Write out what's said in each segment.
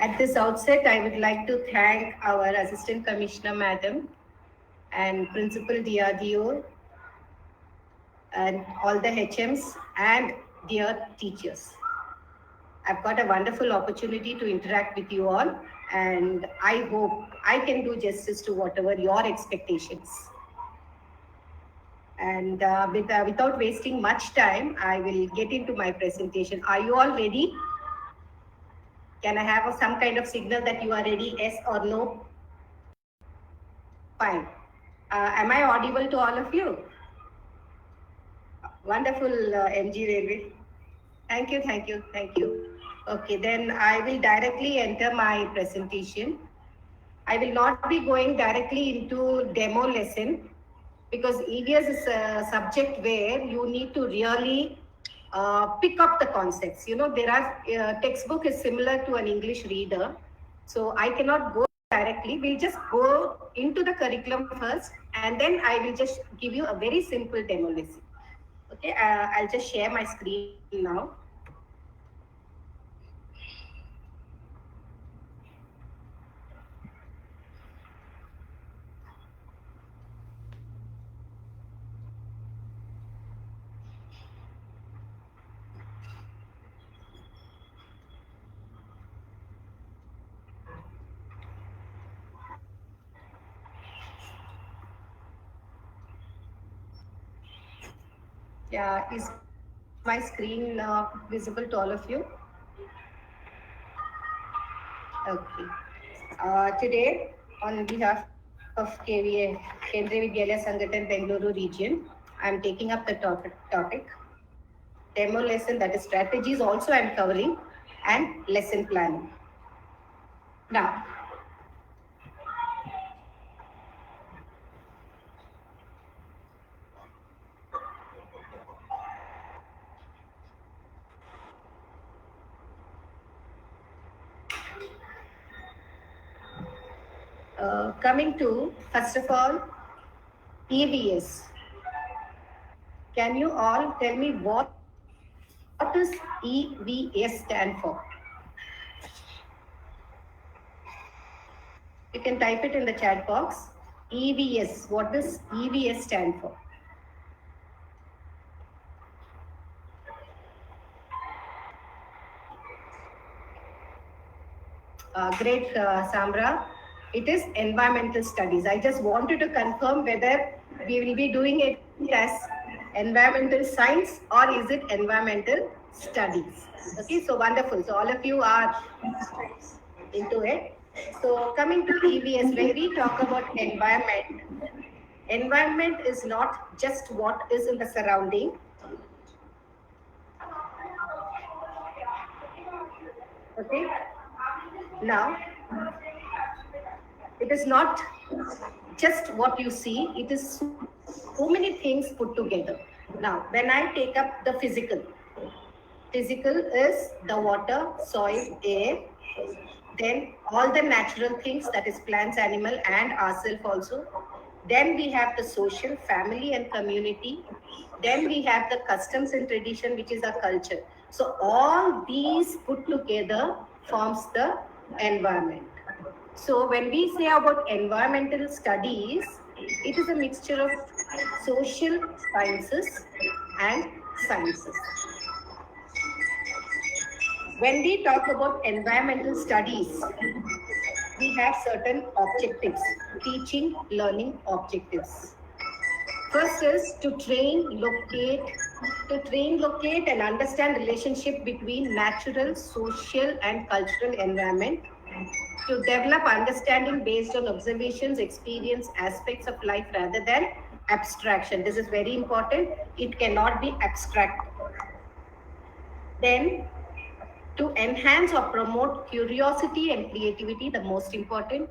At this outset, I would like to thank our Assistant Commissioner Madam and Principal DRDO and all the HMs and dear teachers. I've got a wonderful opportunity to interact with you all, and I hope I can do justice to whatever your expectations. And without wasting much time, I will get into my presentation. Are you all ready? Can I have some kind of signal that you are ready, yes or no? Fine. Am I audible to all of you? Wonderful, MG Railway. Thank you. Okay, then I will directly enter my presentation. I will not be going directly into demo lesson because EVS is a subject where you need to really pick up the concepts. You know, there are textbook is similar to an English reader. So I cannot go directly. We'll just go into the curriculum first, and then I will just give you a very simple demo lesson. Okay, I'll just share my screen now. Yeah, is my screen visible to all of you? Okay. Today, on behalf of KVA, Kendriya Vidyalaya Sangathan Bengaluru region, I am taking up the topic demo lesson, that is strategies also I am covering, and lesson planning. Now, coming to, first of all, EVS. Can you all tell me what does EVS stand for? You can type it in the chat box. EVS, what does EVS stand for? Great, Samra. It is environmental studies. I just wanted to confirm whether we will be doing it as environmental science or is it environmental studies. Okay, so wonderful. So all of you are into it. So coming to EVS, when we talk about environment is not just what is in the surrounding. Okay. Now, it is not just what you see, it is so many things put together. Now, when I take up the physical is the water, soil, air, then all the natural things, that is plants, animal, and ourselves also. Then we have the social, family and community. Then we have the customs and tradition, which is our culture. So all these put together forms the environment. So when we say about environmental studies, it is a mixture of social sciences and sciences. When we talk about environmental studies, we have certain objectives, teaching, learning objectives. First is to train, locate and understand relationship between natural, social and cultural environment, to develop understanding based on observations, experience, aspects of life rather than abstraction. This is very important. It cannot be abstract. Then to enhance or promote curiosity and creativity, the most important,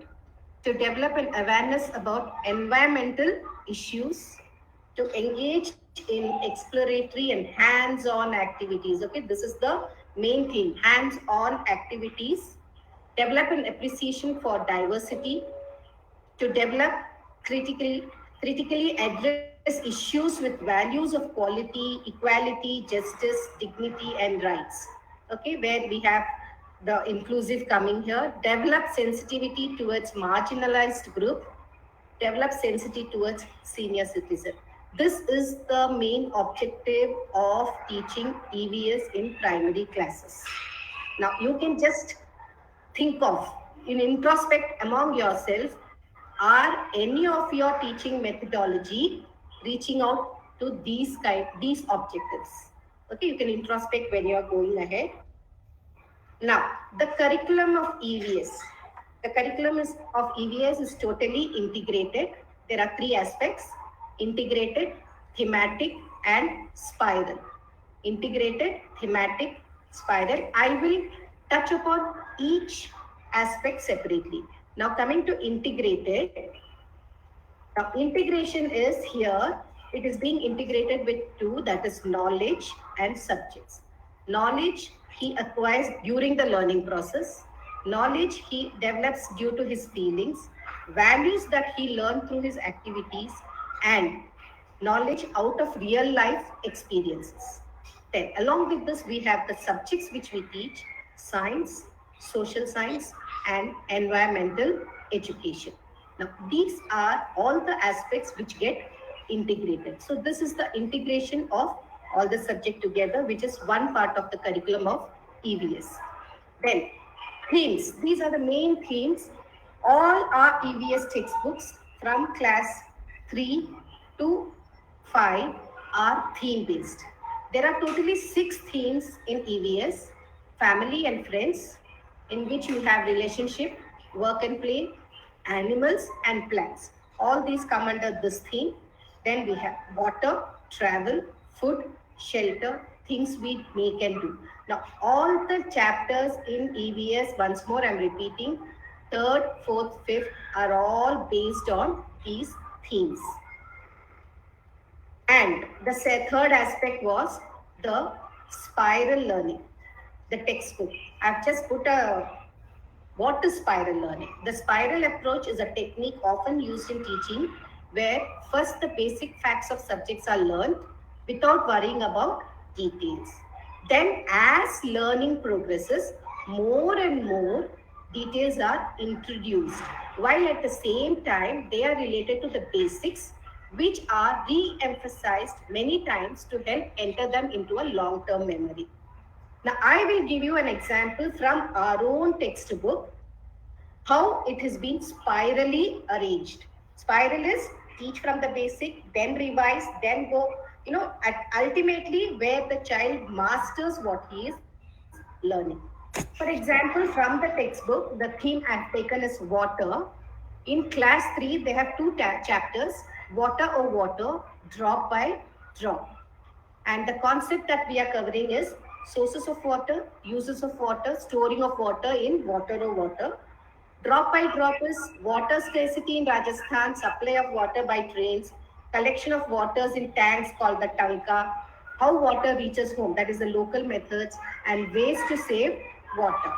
to develop an awareness about environmental issues, to engage in exploratory and hands-on activities. Okay, this is the main thing, hands-on activities, develop an appreciation for diversity, to develop critically address issues with values of quality, equality, justice, dignity and rights. Okay, where we have the inclusive coming here, develop sensitivity towards marginalized group, develop sensitivity towards senior citizen. This is the main objective of teaching EVS in primary classes. Now you can just think of, in introspect among yourself, are any of your teaching methodology reaching out to these objectives? Okay, you can introspect when you are going ahead. Now, the curriculum of EVS. The curriculum of EVS is totally integrated. There are three aspects: integrated, thematic, and spiral. Integrated, thematic, spiral. I will touch upon each aspect separately. Now, coming to integrated. Now, integration is here. It is being integrated with two, that is knowledge and subjects. Knowledge he acquires during the learning process. Knowledge he develops due to his feelings. Values that he learned through his activities, and knowledge out of real life experiences. Then, along with this, we have the subjects which we teach: science, social science, and environmental education. Now, these are all the aspects which get integrated. So, this is the integration of all the subject together, which is one part of the curriculum of EVS. Then, themes. These are the main themes. All our EVS textbooks from class 3 to 5 are theme based. There are totally 6 themes in EVS: family and friends, in which you have relationship, work and play, animals and plants. All these come under this theme. Then we have water, travel, food, shelter, things we make and do. Now, all the chapters in EVS, once more I'm repeating, 3rd, 4th, 5th are all based on these themes. And the third aspect was the spiral learning, the textbook. I've just put what is spiral learning? The spiral approach is a technique often used in teaching where first the basic facts of subjects are learned without worrying about details. Then as learning progresses, more and more details are introduced, while at the same time they are related to the basics, which are re-emphasized many times to help enter them into a long-term memory. Now, I will give you an example from our own textbook, how it has been spirally arranged. Spiral is teach from the basic, then revise, then go, ultimately where the child masters what he is learning. For example, from the textbook, the theme I have taken is water. In class 3, they have 2 chapters, water or water, drop by drop. And the concept that we are covering is sources of water, uses of water, storing of water in water or water. Drop by drop is water scarcity in Rajasthan, supply of water by trains, collection of waters in tanks called the tanka, how water reaches home, that is the local methods, and ways to save water.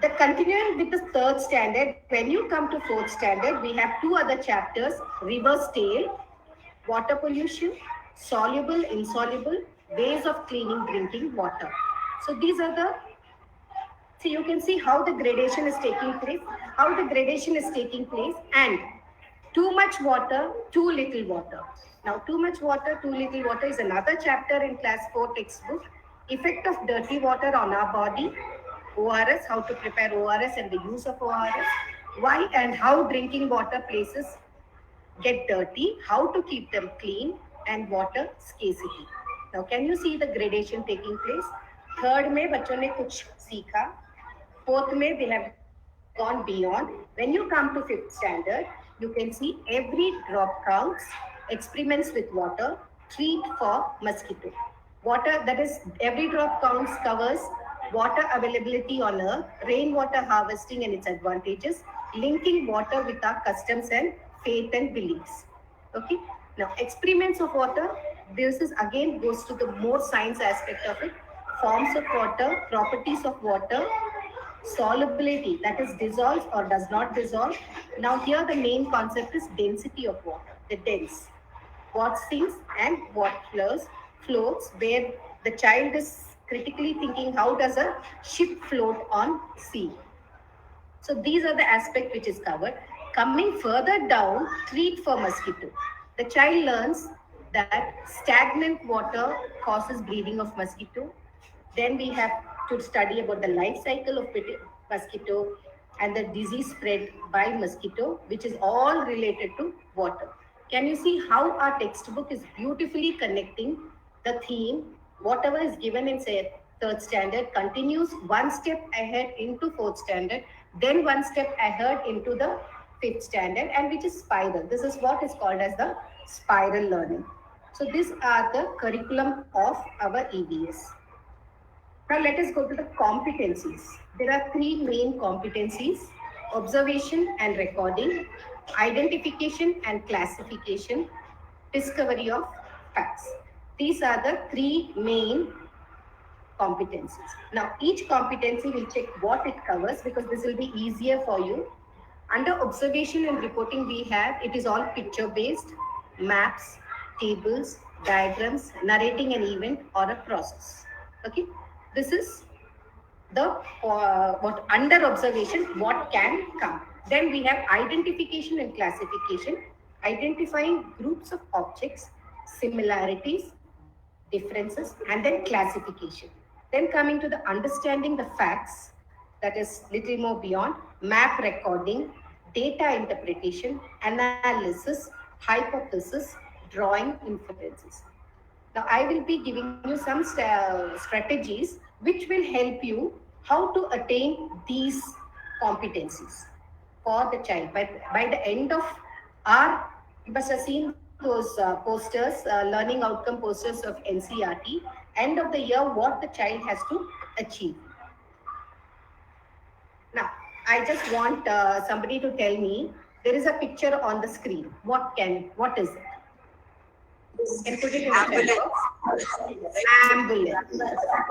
The continuing with the 3rd standard, when you come to 4th standard, we have 2 other chapters: river's tale, water pollution, soluble, insoluble, ways of cleaning drinking water. So these are the, so you can see how the gradation is taking place, and too much water, too little water. Now, too much water, too little water is another chapter in class 4 textbook. Effect of dirty water on our body, ORS, how to prepare ORS and the use of ORS, why and how drinking water places get dirty, how to keep them clean, and water scarcity. Now, can you see the gradation taking place? 3rd में बच्चों ने कुछ सीखा, 4th में they have gone beyond. When you come to 5th standard, you can see every drop counts, experiments with water, treat for mosquito. Water, that is, every drop counts covers water availability on Earth, rainwater harvesting and its advantages, linking water with our customs and faith and beliefs. Okay. Now, experiments of water, this is again goes to the more science aspect of it. Forms of water, properties of water, solubility, that is dissolves or does not dissolve. Now here the main concept is density of water, the dense. What sinks and what floats, where the child is critically thinking, how does a ship float on sea? So these are the aspects which is covered. Coming further down, treat for mosquito. The child learns that stagnant water causes breeding of mosquito. Then we have to study about the life cycle of mosquito and the disease spread by mosquito, which is all related to water. Can you see how our textbook is beautifully connecting the theme? Whatever is given in, say, third standard continues one step ahead into fourth standard, then one step ahead into the fifth standard, and which is spiral. This is what is called as the spiral learning. So these are the curriculum of our EVS. Now let us go to the competencies. There are three main competencies: observation and recording, identification and classification, discovery of facts. These are the three main competencies. Now each competency will check what it covers, because this will be easier for you. Under observation and reporting, we have, it is all picture based, maps, tables, diagrams, narrating an event or a process. Okay, this is the what under observation, what can come. Then we have identification and classification, identifying groups of objects, similarities, differences, and then classification. Then coming to the understanding the facts, that is little more beyond, map recording, data interpretation, analysis, hypothesis, drawing, inferences. Now I will be giving you some strategies which will help you how to attain these competencies for the child. By the end of our, you must have seen those posters, learning outcome posters of NCERT, end of the year, what the child has to achieve. Now, I just want somebody to tell me, there is a picture on the screen. What is it? Can put it in ambulance. Ambulance.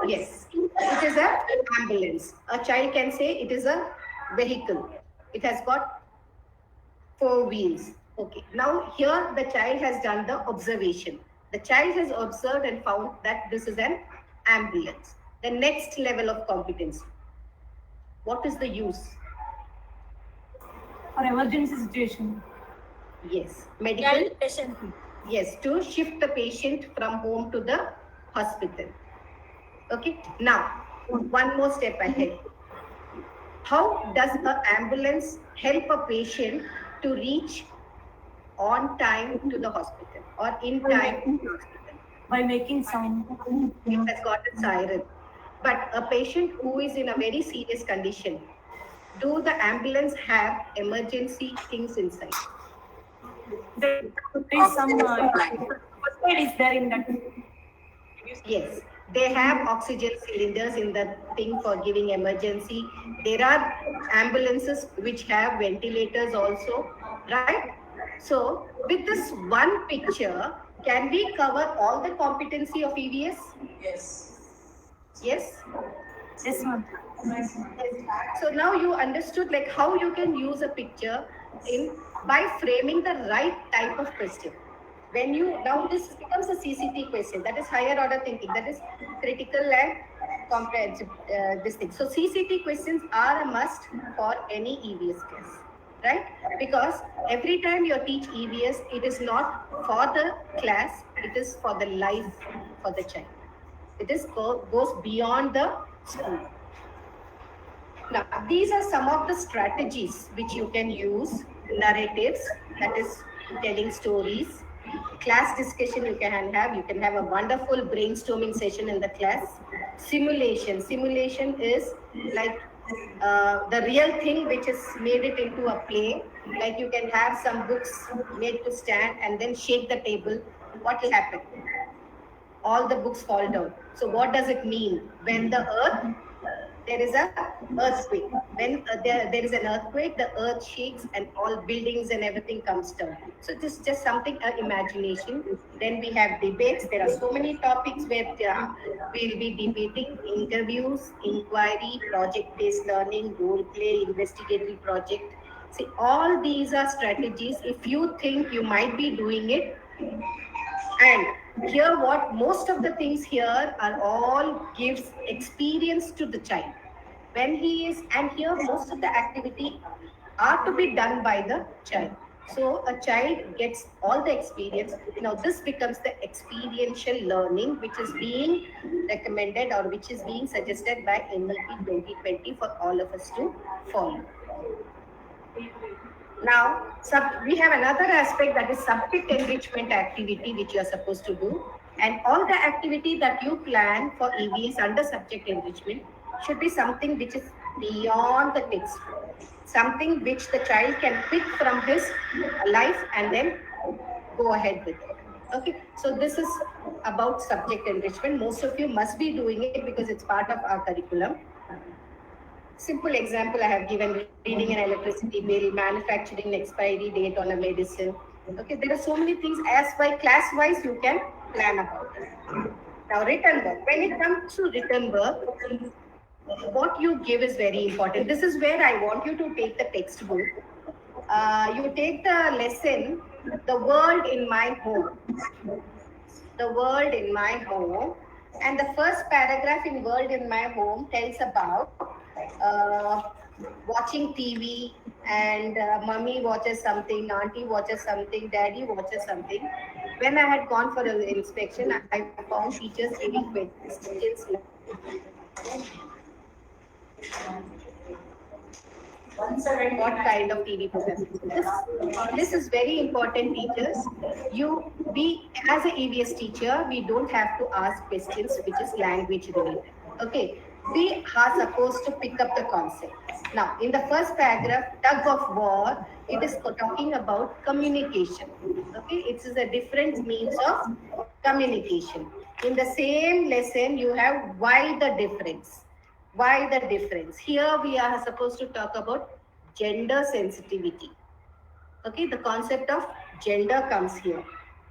Yes, it is an ambulance. A child can say it is a vehicle. It has got 4 wheels. Okay. Now here the child has done the observation. The child has observed and found that this is an ambulance. The next level of competency. What is the use? For emergency situation. Yes. Medical patient. Yes, to shift the patient from home to the hospital. Okay. Now, one more step ahead. How does an ambulance help a patient to reach on time to the hospital or in time to the hospital? By making sound. It has got a siren. But a patient who is in a very serious condition, do the ambulance have emergency things inside? There is some first aid is there in that. Yes, they have oxygen cylinders in the thing for giving emergency. There are ambulances which have ventilators also, right? So with this one picture, can we cover all the competency of EVS? Yes. Yes? Yes, ma'am. So now you understood like how you can use a picture in by framing the right type of question. When you, now this becomes a CCT question, that is higher order thinking, that is critical and comprehensive this thing. So CCT questions are a must for any EVS class, right? Because every time you teach EVS, it is not for the class, it is for the life for the child. It is goes beyond the school. Now, these are some of the strategies which you can use. Narratives, that is telling stories. Class discussion you can have. You can have a wonderful brainstorming session in the class. Simulation. Simulation is like the real thing which is made it into a play. Like you can have some books made to stand and then shake the table. What will happen? All the books fall down. So what does it mean? When the earth, there is a earthquake. When there is an earthquake, the earth shakes and all buildings and everything comes down. So this is just something, imagination. Then we have debates. There are so many topics where we'll be debating: interviews, inquiry, project-based learning, role play, investigatory project. See, all these are strategies. If you think you might be doing it, and Here, what most of the things here are all gives experience to the child. When he is, and here most of the activity are to be done by the child. So a child gets all the experience. Now this becomes the experiential learning, which is being recommended or which is being suggested by NEP 2020 for all of us to follow. Now, we have another aspect, that is subject enrichment activity, which you are supposed to do. And all the activity that you plan for EVS under subject enrichment should be something which is beyond the text, something which the child can pick from his life and then go ahead with it. Okay, so this is about subject enrichment. Most of you must be doing it because it's part of our curriculum. Simple example I have given: reading an electricity bill, manufacturing expiry date on a medicine. Okay, there are so many things as by class wise you can plan about it. Now, written work. When it comes to written work, what you give is very important. This is where I want you to take the textbook. You take the lesson, The World in My Home. The World in My Home. And the first paragraph in World in My Home tells about watching TV, and mummy watches something, auntie watches something, daddy watches something. When I had gone for an inspection, I found teachers giving questions like, what kind of TV program? This is very important, teachers. We as a EVS teacher, we don't have to ask questions which is language related. Okay, we are supposed to pick up the concept. Now, in the first paragraph, tug of war, it is talking about communication. Okay, it is a different means of communication. In the same lesson, you have why the difference. Why the difference? Here we are supposed to talk about gender sensitivity. Okay, the concept of gender comes here.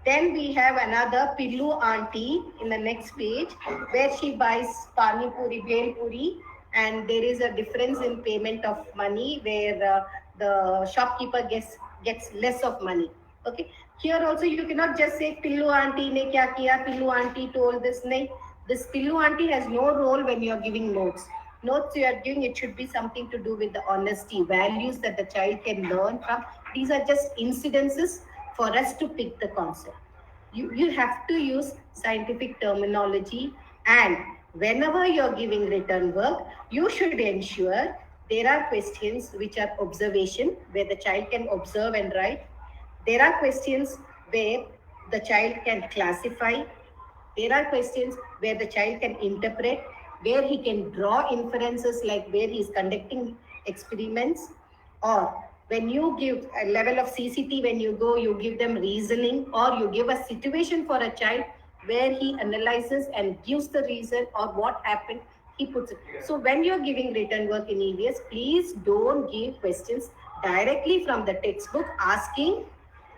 Then we have another Pillu auntie in the next page, where she buys pani puri, bhel puri, and there is a difference in payment of money where the shopkeeper gets less of money. Okay, here also you cannot just say Pillu auntie ne kya kiya, Pillu auntie told this. Nahi, this Pillu auntie has no role when you are giving notes. Notes you are giving, it should be something to do with the honesty, values that the child can learn from. These are just incidences for us to pick the concept. You have to use scientific terminology, and whenever you're giving written work, you should ensure there are questions which are observation, where the child can observe and write. There are questions where the child can classify. There are questions where the child can interpret, where he can draw inferences, like where he is conducting experiments. Or when you give a level of CCT, when you go, you give them reasoning, or you give a situation for a child where he analyzes and gives the reason or what happened, he puts it. So when you're giving written work in EVS, please don't give questions directly from the textbook asking,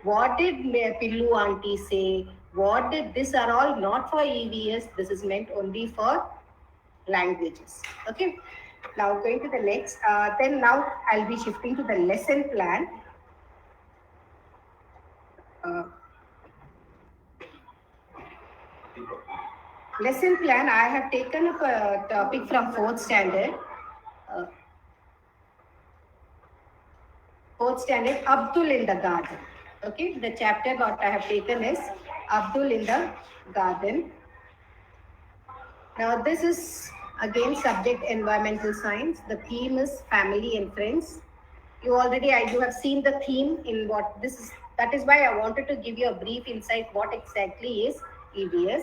what did Pillu auntie say? What did, these are all not for EVS. This is meant only for languages. Okay. Now going to the next. Then now I'll be shifting to the lesson plan. Lesson plan. I have taken up a topic from 4th standard. 4th standard, Abdul in the Garden. Okay, the chapter what I have taken is Abdul in the Garden. Now this is again subject environmental science. The theme is family and friends. You have seen the theme in what this is. That is why I wanted to give you a brief insight what exactly is EVS.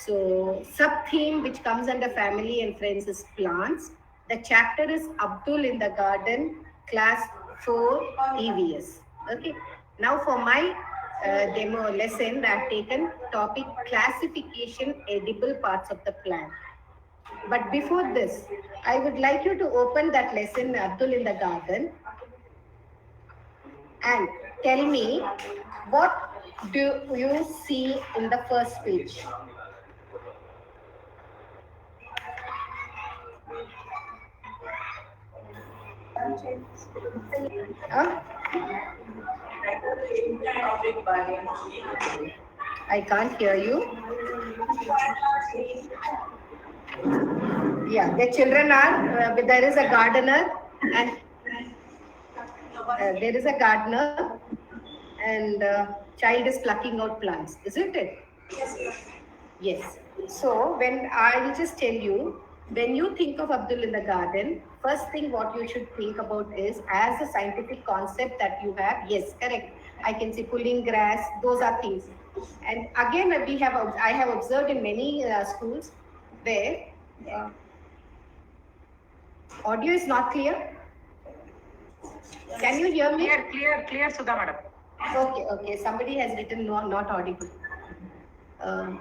So sub-theme which comes under family and friends is plants. The chapter is Abdul in the Garden, class 4 EVS. Okay. Now for my demo lesson, I have taken topic classification edible parts of the plant. But before this, I would like you to open that lesson, Abdul in the Garden, and tell me what do you see in the first page? Huh? I can't hear you. Yeah, the children are, there is a gardener and there is a gardener and child is plucking out plants, isn't it? Yes. So when I will just tell you, when you think of Abdul in the garden, first thing what you should think about is as a scientific concept that you have. Yes, correct. I can see pulling grass. Those are things. And again, I have observed in many schools where uh, audio is not clear. Can you hear me? Clear, Sudha madam. Okay. Somebody has written no, not audible. Um,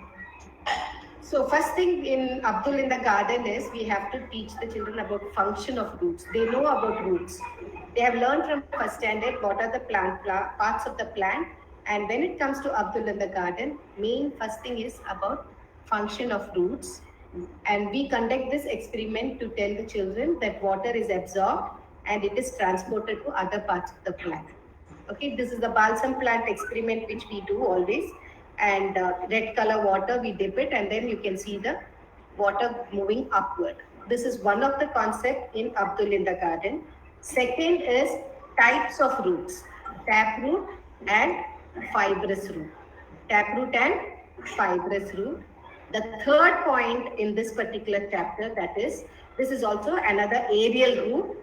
So first thing in Abdul in the garden is we have to teach the children about function of roots. They know about roots. They have learned from first standard what are the parts of the plant. And when it comes to Abdul in the garden, main first thing is about function of roots. And we conduct this experiment to tell the children that water is absorbed and it is transported to other parts of the plant. Okay, this is the balsam plant experiment which we do always. And red color water, we dip it and then you can see the water moving upward. This is one of the concept in Abdul in the garden. Second is types of roots, taproot and fibrous root. Taproot and fibrous root. The third point in this particular chapter, that is, this is also another aerial root,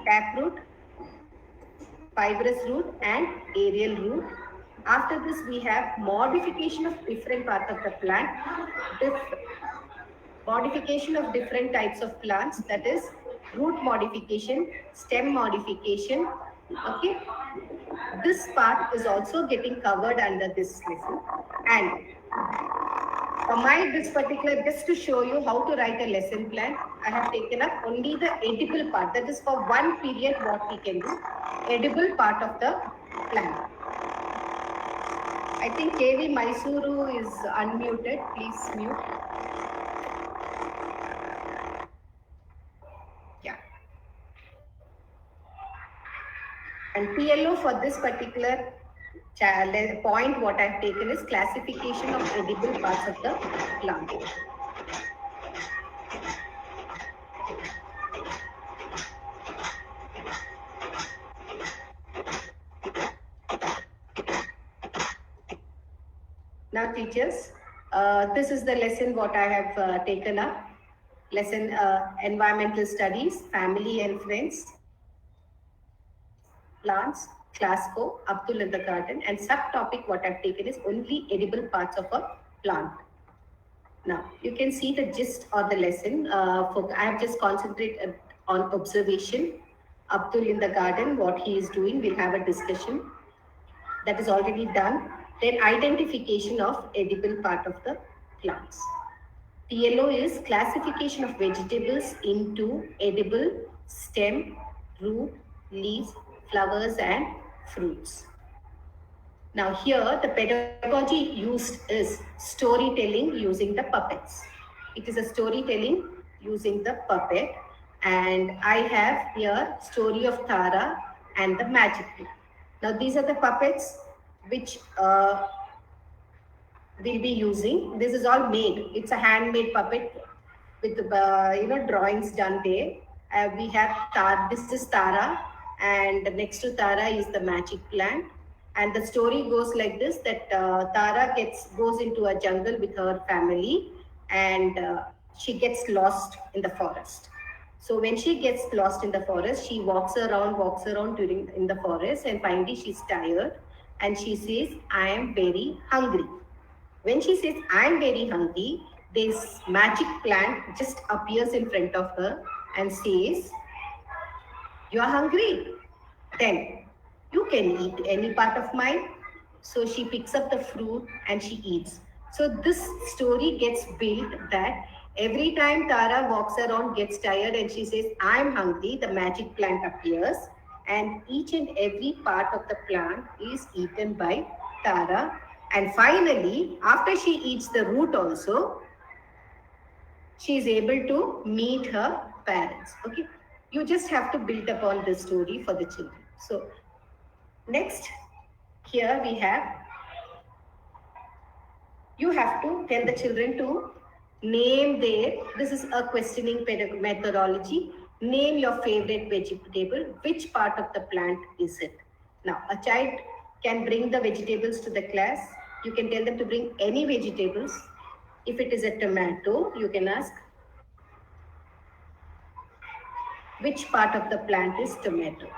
taproot, fibrous root and aerial root. After this, we have modification of different parts of the plant, modification of different types of plants, that is root modification, stem modification. Okay, this part is also getting covered under this lesson. And this particular, just to show you how to write a lesson plan, I have taken up only the edible part. That is for one period what we can do, edible part of the plant. I think KV Mysuru is unmuted. Please mute. Yeah. And PLO for this particular point, what I've taken is classification of edible parts of the plant. Now teachers, this is the lesson what I have taken up. Lesson environmental studies, family and friends, plants, class 4, Abdul in the garden, and subtopic what I've taken is only edible parts of a plant. Now you can see the gist of the lesson. I have just concentrated on observation. Abdul in the garden, what he is doing, we'll have a discussion. That is already done. Then identification of edible part of the plants. TLO is classification of vegetables into edible, stem, root, leaves, flowers and fruits. Now here the pedagogy used is storytelling using the puppets. It is a storytelling using the puppet, and I have here story of Tara and the magic book. Now these are the puppets which we'll be using. This is all made. It's a handmade puppet with drawings done there. We have Tara. This is Tara, and next to Tara is the magic plant. And the story goes like this: that Tara goes into a jungle with her family, and she gets lost in the forest. So when she gets lost in the forest, she walks around in the forest, and finally she's tired, and she says, "I am very hungry." When she says, "I am very hungry," this magic plant just appears in front of her and says, "You are hungry? Then you can eat any part of mine." So she picks up the fruit and she eats. So this story gets built that every time Tara walks around, gets tired, and she says, "I'm hungry," the magic plant appears, and each and every part of the plant is eaten by Tara. And finally, after she eats the root also, she is able to meet her parents. Okay, you just have to build upon this story for the children. So next, here we have you have to tell the children to name this is a questioning methodology, name your favorite vegetable, which part of the plant is it? Now, a child can bring the vegetables to the class. You can tell them to bring any vegetables. If it is a tomato, you can ask, which part of the plant is tomato?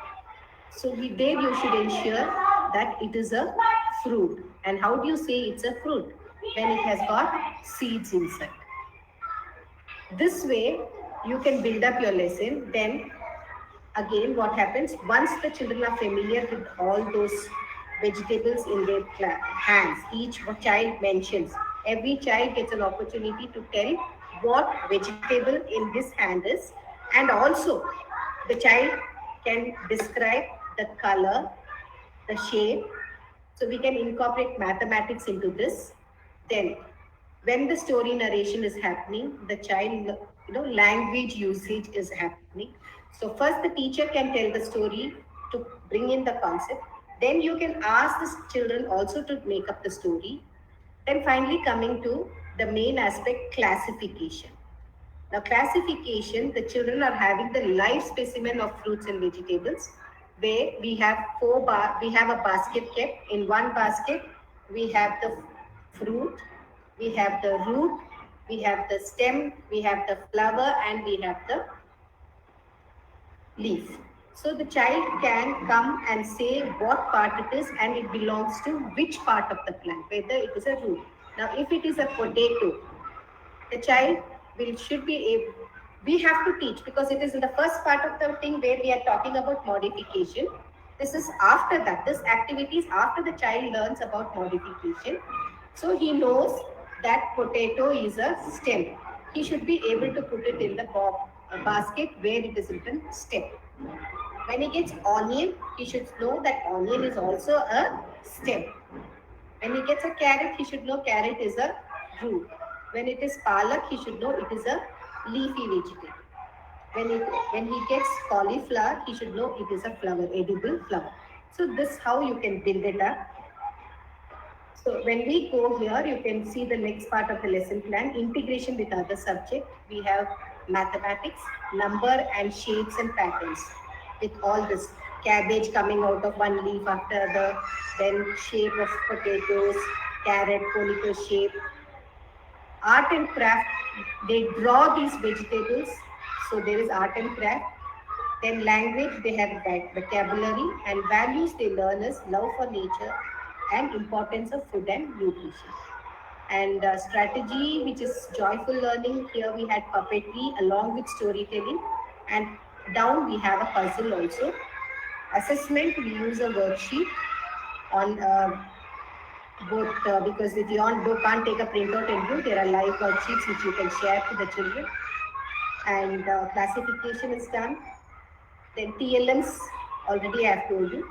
So there you should ensure that it is a fruit. And how do you say it's a fruit? When it has got seeds inside. This way you can build up your lesson. Then again, what happens once the children are familiar with all those vegetables in their hands, each child mentions, every child gets an opportunity to tell what vegetable in his hand is, and also the child can describe the color, the shape. So we can incorporate mathematics into this. Then when the story narration is happening, the child, language usage is happening. So first the teacher can tell the story to bring in the concept. Then you can ask the children also to make up the story. Then finally coming to the main aspect, classification. Now classification, the children are having the live specimen of fruits and vegetables, where we have we have a basket kept. In one basket, we have the fruit, we have the root, we have the stem, we have the flower, and we have the leaf. So the child can come and say what part it is and it belongs to which part of the plant, whether it is a root. Now if it is a potato, the child should be able, we have to teach, because it is in the first part of the thing where we are talking about modification. This is after that, this activity is after the child learns about modification. So he knows that potato is a stem. He should be able to put it in the basket where it is written stem. When he gets onion, he should know that onion is also a stem. When he gets a carrot, he should know carrot is a root. When it is palak, he should know it is a leafy vegetable. When he gets cauliflower, he should know it is a flower, edible flower. So this is how you can build it up. So when we go here, you can see the next part of the lesson plan, integration with other subject. We have mathematics, number and shapes and patterns. With all this cabbage coming out of one leaf after the, then shape of potatoes, carrot, conical shape. Art and craft, they draw these vegetables. So there is art and craft. Then language, they have vocabulary, and values they learn is love for nature and importance of food and nutrition. And strategy, which is joyful learning, here we had puppetry along with storytelling, and down we have a puzzle also. Assessment, we use a worksheet on both, because if you can't take a printout and do, there are live worksheets which you can share to the children. And classification is done. Then TLMs, already I have told you,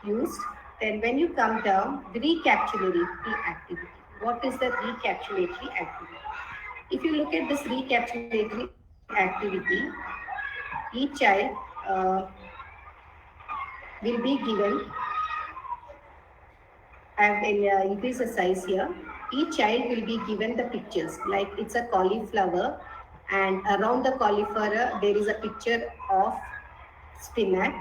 used. Then when you come down, the recapitulatory activity. What is the recapitulatory activity? If you look at this recapitulatory activity, each child will be given, I have increased the size here. Each child will be given the pictures, like it's a cauliflower, and around the cauliflower there is a picture of spinach.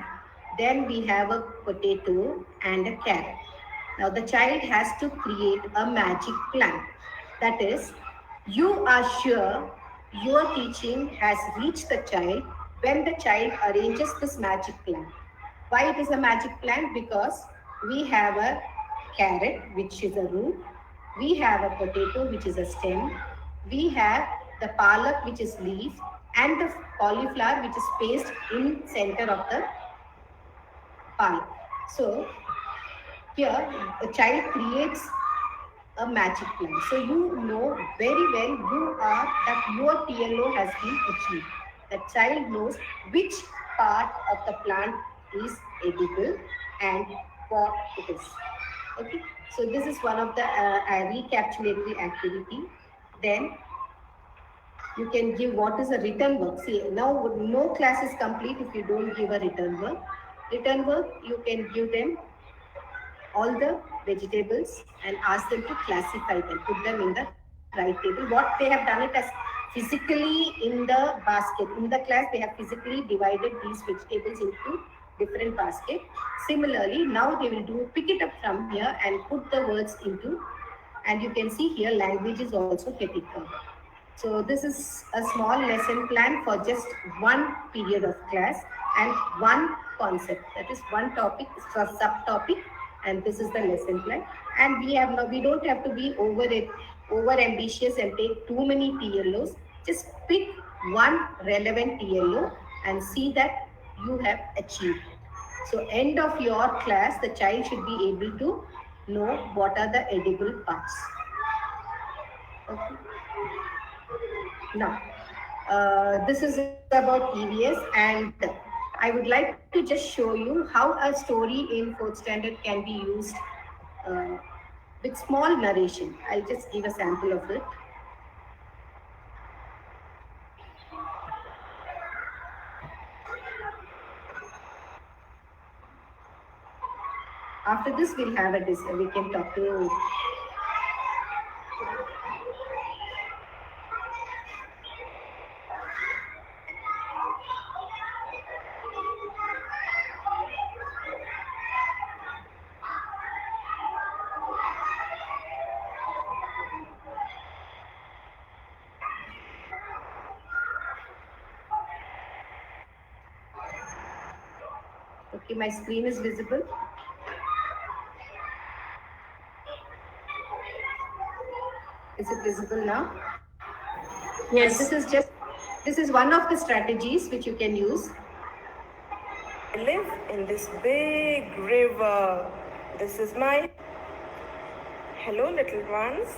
Then we have a potato and a carrot. Now the child has to create a magic plant. That is, you are sure your teaching has reached the child when the child arranges this magic plant. Why it is a magic plant? Because we have a carrot, which is a root. We have a potato, which is a stem. We have the palak, which is leaf, and the cauliflower, which is placed in center of the palak. So here the child creates a magic plant. So you know very well that your TLO has been achieved. The child knows which part of the plant is edible and what it is. Okay, so this is one of the recapitulatory activity. Then you can give what is a written work. See, now no class is complete if you don't give a written work. Written work, you can give them all the vegetables and ask them to classify them, put them in the right table. What they have done it as physically in the basket. In the class, they have physically divided these vegetables into different baskets. Similarly, now they will do pick it up from here and put the words into, and you can see here language is also getting covered. So this is a small lesson plan for just one period of class and one concept. That is one topic, a subtopic, and this is the lesson plan. And we don't have to be over ambitious and take too many TLOs. Just pick one relevant TLO and see that you have achieved. So end of your class, the child should be able to know what are the edible parts. Okay. Now, this is about EVS, and I would like to just show you how a story in 4th standard can be used with small narration. I'll just give a sample of it. After this, we'll have we can talk to. Okay, my screen is visible. Is it visible now? Yes. This is one of the strategies which you can use. I live in this big river. This is my... Hello, little ones.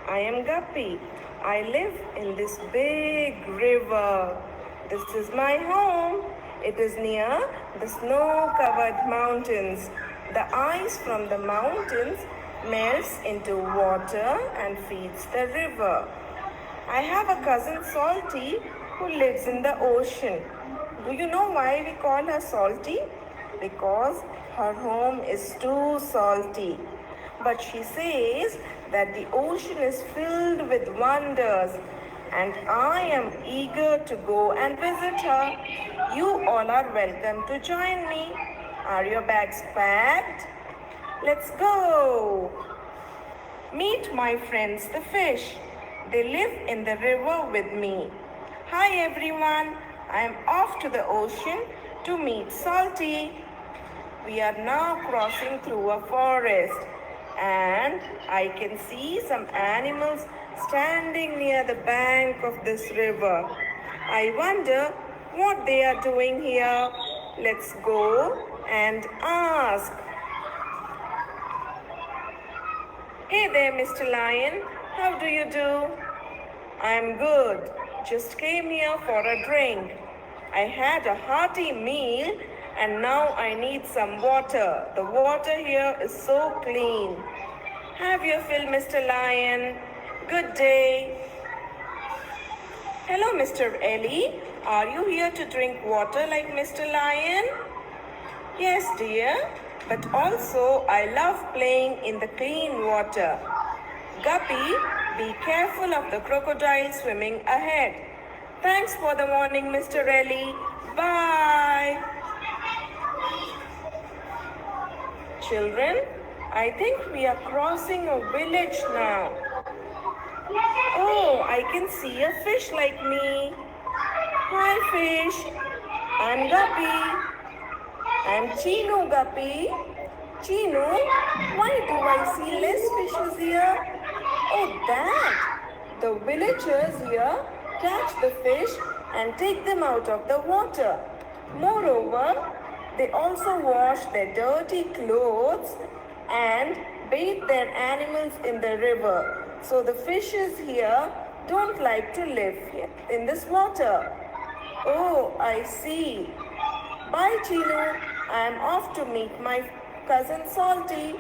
I am Guppy. I live in this big river. This is my home. It is near the snow-covered mountains. The ice from the mountains melts into water and feeds the river. I have a cousin Salty who lives in the ocean. Do you know why we call her Salty? Because her home is too salty. But she says that the ocean is filled with wonders, and I am eager to go and visit her. You all are welcome to join me. Are your bags packed? Let's go. Meet my friends the fish. They live in the river with me. Hi everyone. I am off to the ocean to meet Salty. We are now crossing through a forest, and I can see some animals standing near the bank of this river. I wonder what they are doing here. Let's go and ask. Hey there, Mr. Lion. How do you do? I'm good. Just came here for a drink. I had a hearty meal and now I need some water. The water here is so clean. Have your fill, Mr. Lion. Good day. Hello, Mr. Ellie. Are you here to drink water like Mr. Lion? Yes, dear. But also I love playing in the clean water. Guppy, be careful of the crocodile swimming ahead. Thanks for the warning, Mr. Ellie. Bye. Children, I think we are crossing a village now. Oh, I can see a fish like me. Hi, fish. I'm Guppy. I'm Chinu, Guppy. Chinu, why do I see less fishes here? Oh, that! The villagers here catch the fish and take them out of the water. Moreover, they also wash their dirty clothes and bathe their animals in the river. So the fishes here don't like to live here in this water. Oh, I see. Bye, Chinu. I am off to meet my cousin Salty.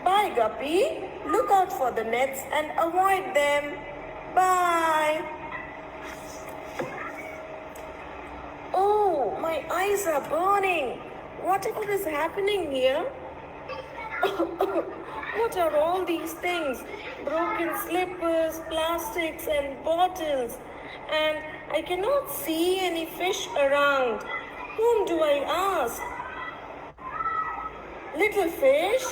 Bye, Guppy. Look out for the nets and avoid them. Bye. Oh, my eyes are burning. Whatever is happening here? What are all these things? Broken slippers, plastics, and bottles. And I cannot see any fish around. Whom do I ask? Little fish,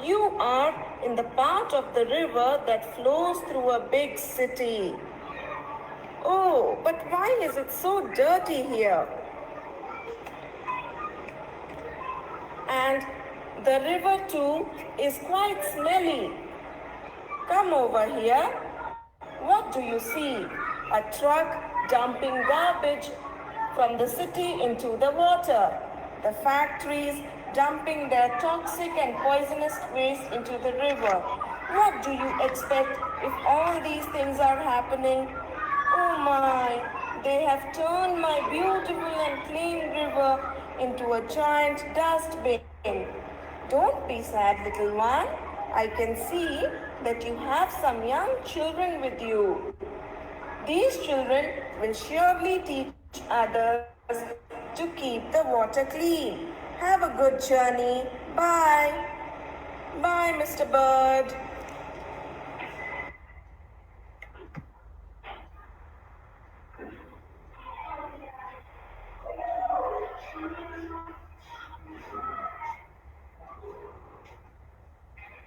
you are in the part of the river that flows through a big city. Oh, but why is it so dirty here? And the river too is quite smelly. Come over here. What do you see? A truck dumping garbage from the city into the water. The factories dumping their toxic and poisonous waste into the river. What do you expect if all these things are happening? Oh my, they have turned my beautiful and clean river into a giant dustbin. Don't be sad, little one. I can see that you have some young children with you. These children will surely teach others to keep the water clean. Have a good journey. Bye. Bye, Mr. Bird.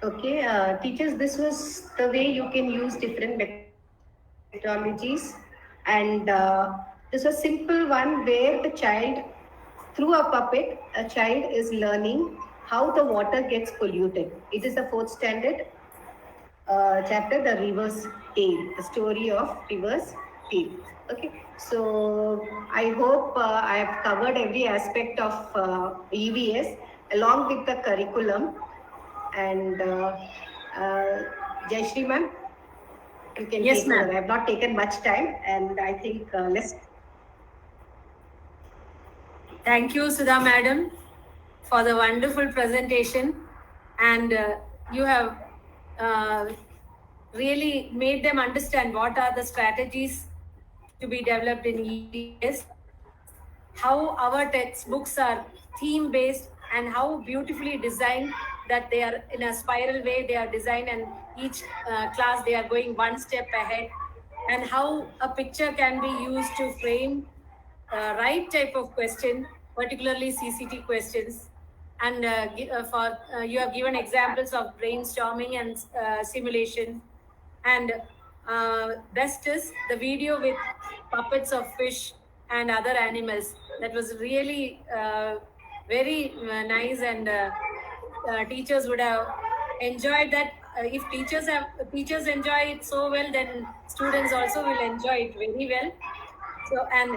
Okay, teachers, this was the way you can use different methodologies, and this was simple one where the child, through a puppet, a child is learning how the water gets polluted. It is the fourth standard chapter, the River's Tale, the story of River's Tale. Okay, so I hope I have covered every aspect of EVS along with the curriculum. And Jayashree ma'am, you can Yes, take ma'am. over. I have not taken much time, and I think let's. Thank you, Sudha madam, for the wonderful presentation. And you have really made them understand what are the strategies to be developed in EVS, how our textbooks are theme based, and how beautifully designed that they are in a spiral way, they are designed, and each class they are going one step ahead, and how a picture can be used to frame right type of question, particularly CCT questions. And you have given examples of brainstorming and simulation. And best is the video with puppets of fish and other animals. That was really very nice, and teachers would have enjoyed that. If teachers enjoy it so well, then students also will enjoy it very well. So, and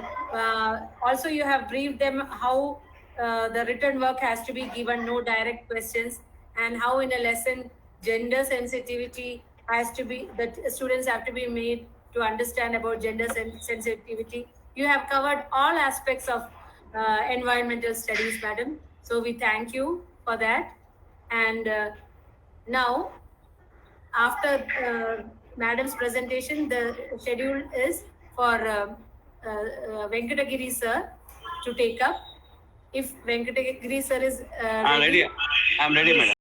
also you have briefed them how the written work has to be given, no direct questions, and how in a lesson gender sensitivity has to be, that students have to be made to understand about gender sensitivity. You have covered all aspects of environmental studies, madam. So we thank you for that. And now, after madam's presentation, the schedule is for Venkatagiri sir to take up. If Venkatagiri sir is I'm ready, madam.